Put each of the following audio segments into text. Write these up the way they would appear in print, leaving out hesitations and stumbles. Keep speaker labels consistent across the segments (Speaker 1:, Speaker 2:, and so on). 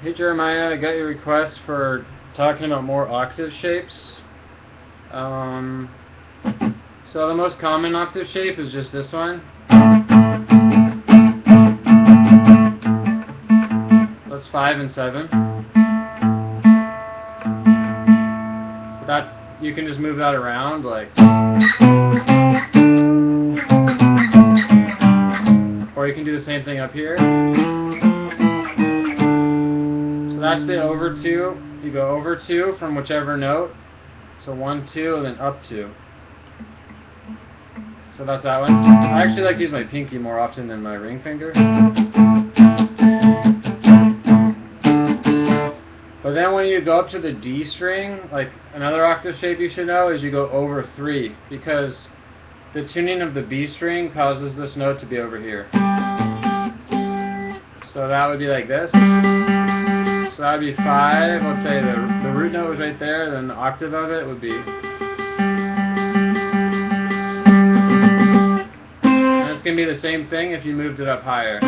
Speaker 1: Hey Jeremiah, I got your request for talking about more octave shapes. So the most common octave shape is just this one. That's 5 and 7. But that, you can just move that around, like, or you can do the same thing up here. So that's the over 2. You go over 2 from whichever note. So 1, 2, and then up 2. So that's that one. I actually like to use my pinky more often than my ring finger. But then when you go up to the D string, like another octave shape you should know is you go over 3, because the tuning of the B string causes this note to be over here. So that would be like this. So that would be 5. Let's say the root note was right there, then the octave of it would be. And it's going to be the same thing if you moved it up higher.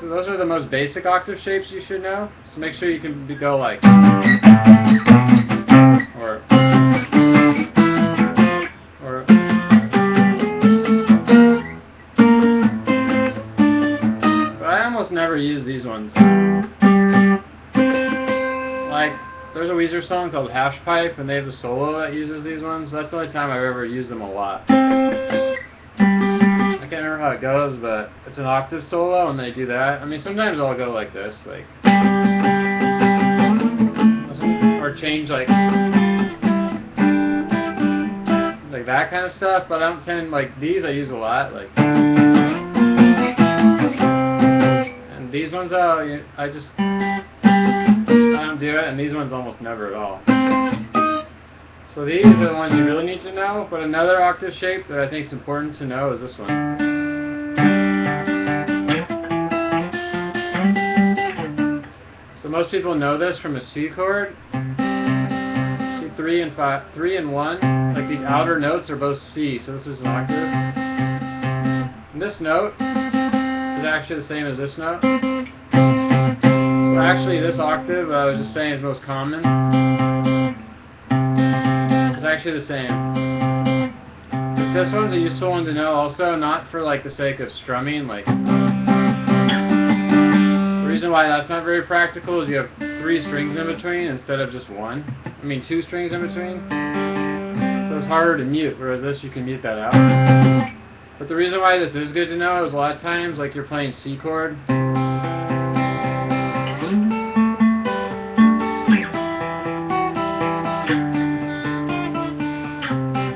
Speaker 1: So those are the most basic octave shapes you should know. So make sure you can go like, or but I almost never use these ones. Like, there's a Weezer song called Hash Pipe, and they have a solo that uses these ones. That's the only time I've ever used them a lot. I can't remember how it goes, but it's an octave solo, and they do that. I mean, sometimes I'll go like this, like, or change like that kind of stuff. But I don't tend, like these I use a lot, like, and these ones I don't do it, and these ones almost never at all. So these are the ones you really need to know, but another octave shape that I think is important to know is this one. So most people know this from a C chord. See 3 and 5, 3 and 1, like these outer notes are both C, so this is an octave. And this note is actually the same as this note. So actually this octave I was just saying is most common. It's actually the same. But this one's a useful one to know also, not for like the sake of strumming. Like, the reason why that's not very practical is you have 3 strings in between instead of just 1. I mean 2 strings in between. So it's harder to mute, whereas this you can mute that out. But the reason why this is good to know is a lot of times, like, you're playing C chord.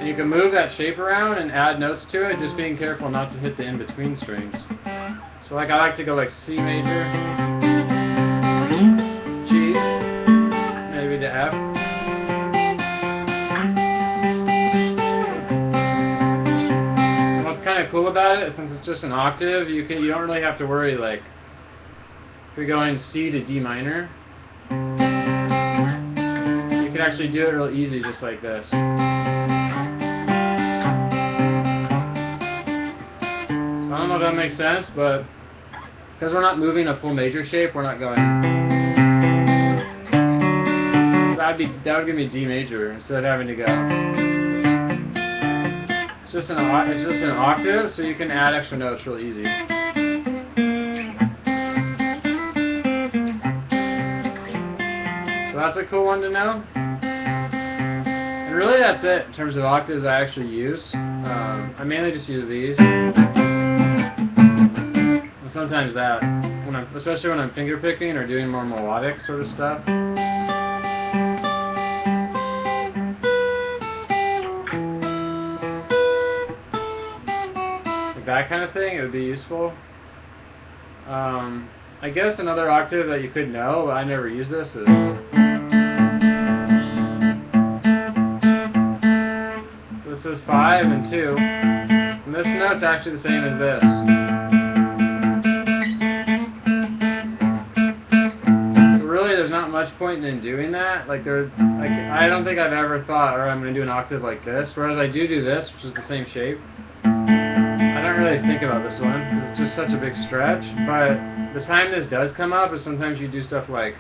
Speaker 1: You can move that shape around and add notes to it, just being careful not to hit the in-between strings. So like I like to go like C major, G, maybe to F. And what's kind of cool about it, since it's just an octave, you don't really have to worry, like, if you're going C to D minor, you can actually do it real easy just like this. I don't know if that makes sense, but because we're not moving a full major shape, we're not going. That would give me D major instead of having to go. It's just an octave, so you can add extra notes real easy. So that's a cool one to know. And really, that's it in terms of octaves I actually use. I mainly just use these. Sometimes that, especially when I'm finger picking or doing more melodic sort of stuff. Like that kind of thing, it would be useful. I guess another octave that you could know, but I never use this, is this is 5 and 2. And this note's actually the same as this. Much point in doing that. Like, I don't think I've ever thought, or I'm going to do an octave like this. Whereas I do this, which is the same shape. I don't really think about this one because it's just such a big stretch. But the time this does come up is sometimes you do stuff like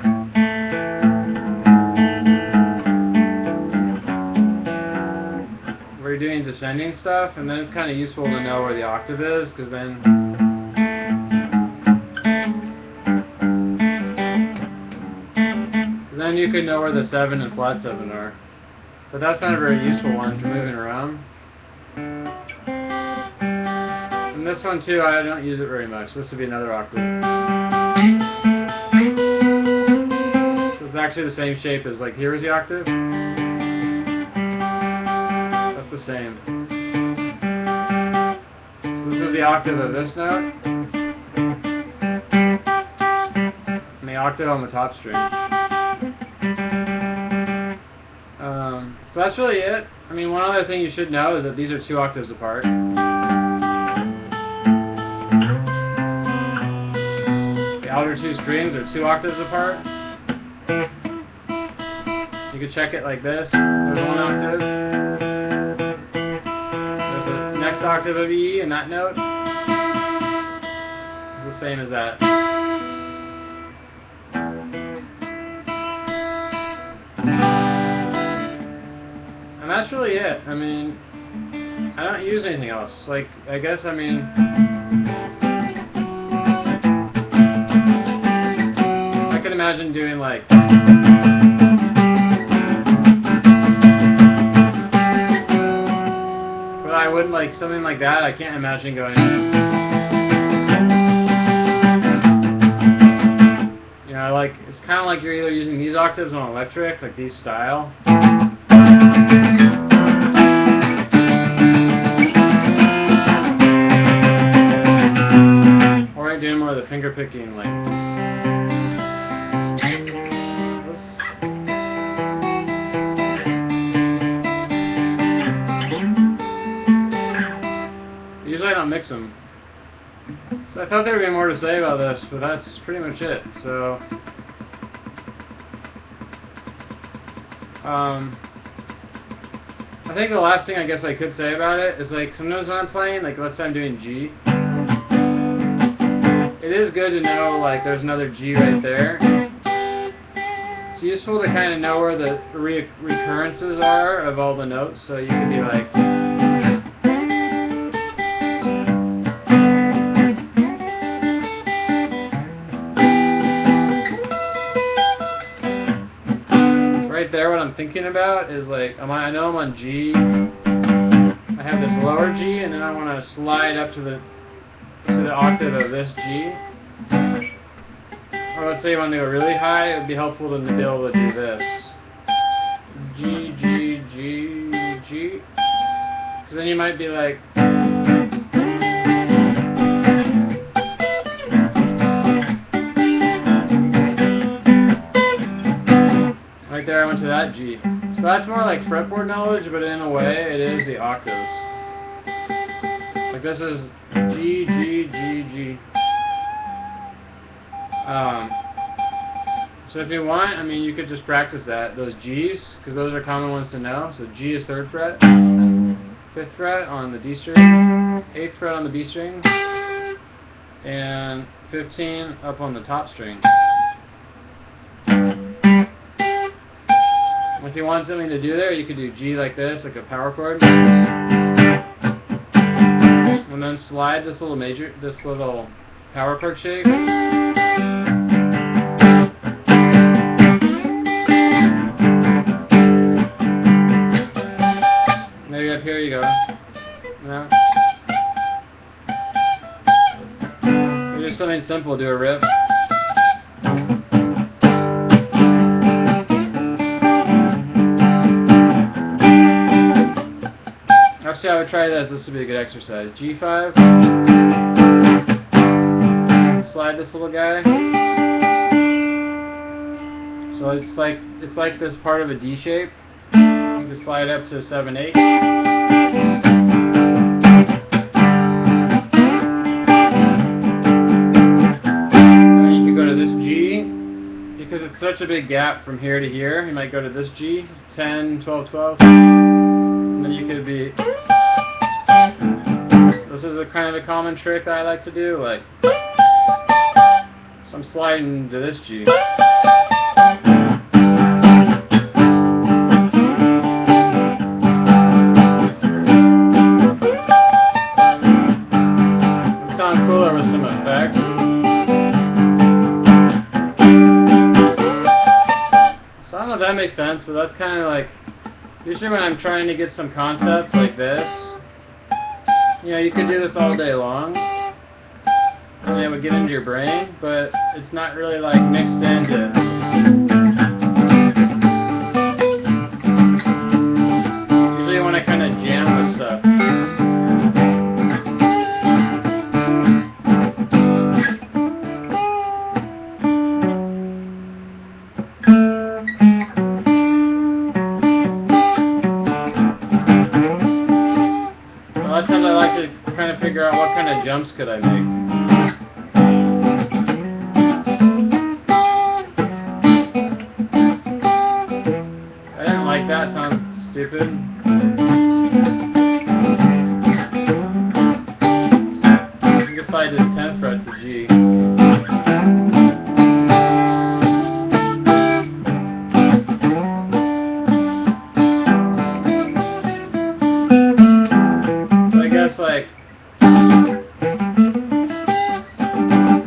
Speaker 1: where you're doing descending stuff, and then it's kind of useful to know where the octave is, because then you could know where the 7 and flat 7 are. But that's not a very useful one for moving around. And this one too, I don't use it very much. This would be another octave. So it's actually the same shape as, like, here is the octave. That's the same. So this is the octave of this note. And the octave on the top string. So that's really it. I mean, one other thing you should know is that these are 2 octaves apart. The outer 2 strings are 2 octaves apart. You could check it like this. There's 1 octave. There's the next octave of E in that note. It's the same as that. And that's really it. I mean, I don't use anything else. Like, I guess, I mean, I could imagine doing, like, but I wouldn't, like, something like that, I can't imagine going, you know, like, it's kind of like you're either using these octaves on electric, like these style, doing more of the finger picking, like. Usually I don't mix them. So I thought there would be more to say about this, but that's pretty much it. So, I think the last thing I guess I could say about it is, like, sometimes when I'm playing, like, let's say I'm doing G. It is good to know, like, there's another G right there. It's useful to kind of know where the recurrences are of all the notes, so you can be like, right there what I'm thinking about is, like, I know I'm on G, I have this lower G, and then I want to slide up to the octave of this G. Or let's say you want to go really high, it would be helpful to be able to do this. G, G, G, G. Because then you might be like, right there I went to that G. So that's more like fretboard knowledge, but in a way it is the octaves. Like this is G, G, G, G. So if you want, I mean, you could just practice that, those G's, because those are common ones to know. So G is 3rd fret, 5th fret on the D string, 8th fret on the B string, and 15 up on the top string. If you want something to do there, you could do G like this, like a power chord. And then slide this little power chord shape. Maybe up here you go. No? Or just something simple, do a riff. Actually, I would try this. This would be a good exercise. G5. Slide this little guy. So it's like this part of a D shape. You can slide up to 7, 8. And then you can go to this G. Because it's such a big gap from here to here, you might go to this G. 10, 12, 12. And then you could be This is a kind of a common trick that I like to do. Like, so I'm sliding to this G. Cooler with some effect. So I don't know if that makes sense, but that's kind of like, usually when I'm trying to get some concept like this, you know, you could do this all day long, and it would get into your brain, but it's not really like mixed into. Usually when I kind of jam with stuff. A lot of times I like to kind of figure out what kind of jumps could I make. I didn't like that, sounds stupid. You can slide to the 10th fret to G. Like,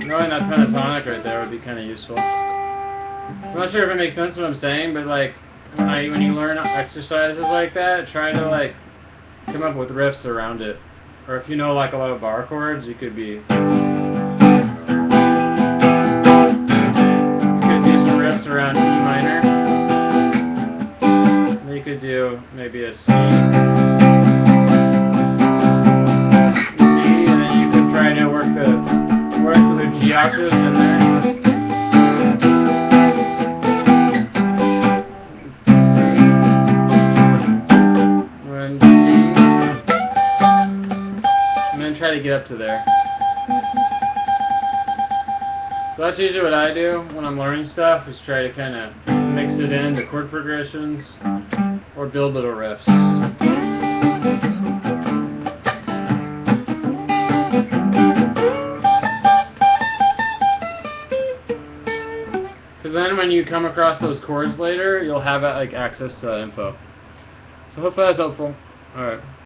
Speaker 1: knowing that pentatonic right there would be kind of useful. I'm not sure if it makes sense what I'm saying, but like when you learn exercises like that, try to like come up with riffs around it. Or if you know like a lot of bar chords, you could do some riffs around E minor. Then you could do maybe a C. The G octaves in there. And D. And then try to get up to there. So that's usually what I do when I'm learning stuff, is try to kind of mix it into chord progressions or build little riffs. Because then when you come across those chords later, you'll have like access to that info. So hopefully that's helpful. Alright.